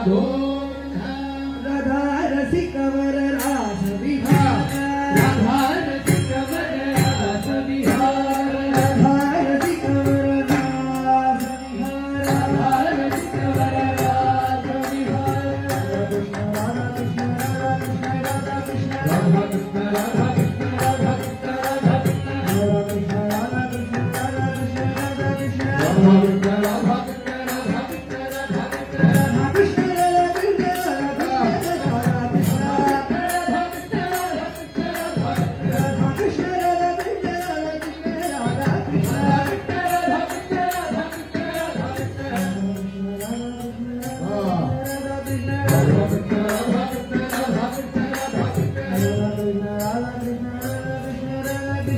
राधा रसिक वर रास विहार राधा रसिक वर रास विहार राधा रसिक वर रास विहार राधा रसिक वर रास विहार राधा कृष्ण राधा कृष्ण राधा कृष्ण राधा कृष्ण राधा कृष्ण राधा कृष्ण राधा कृष्ण राधा कृष्ण राधा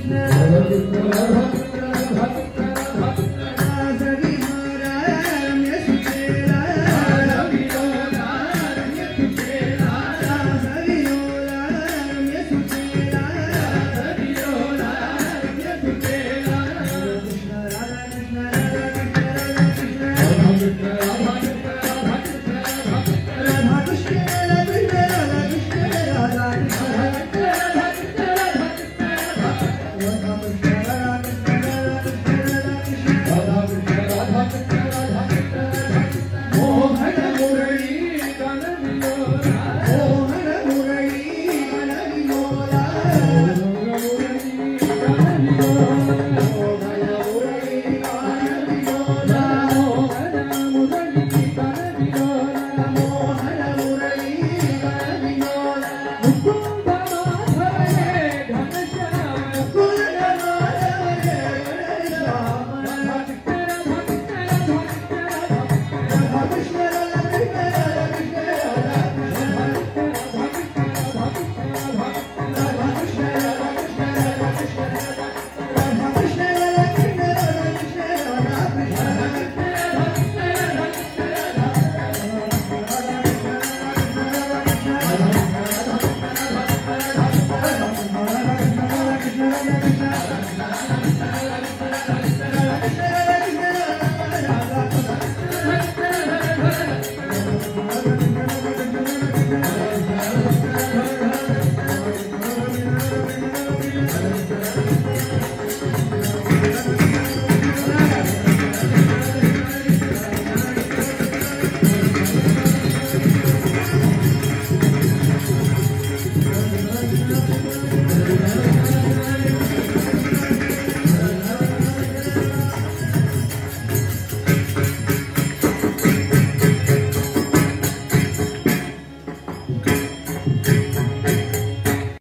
कृष्ण राधा कृष्ण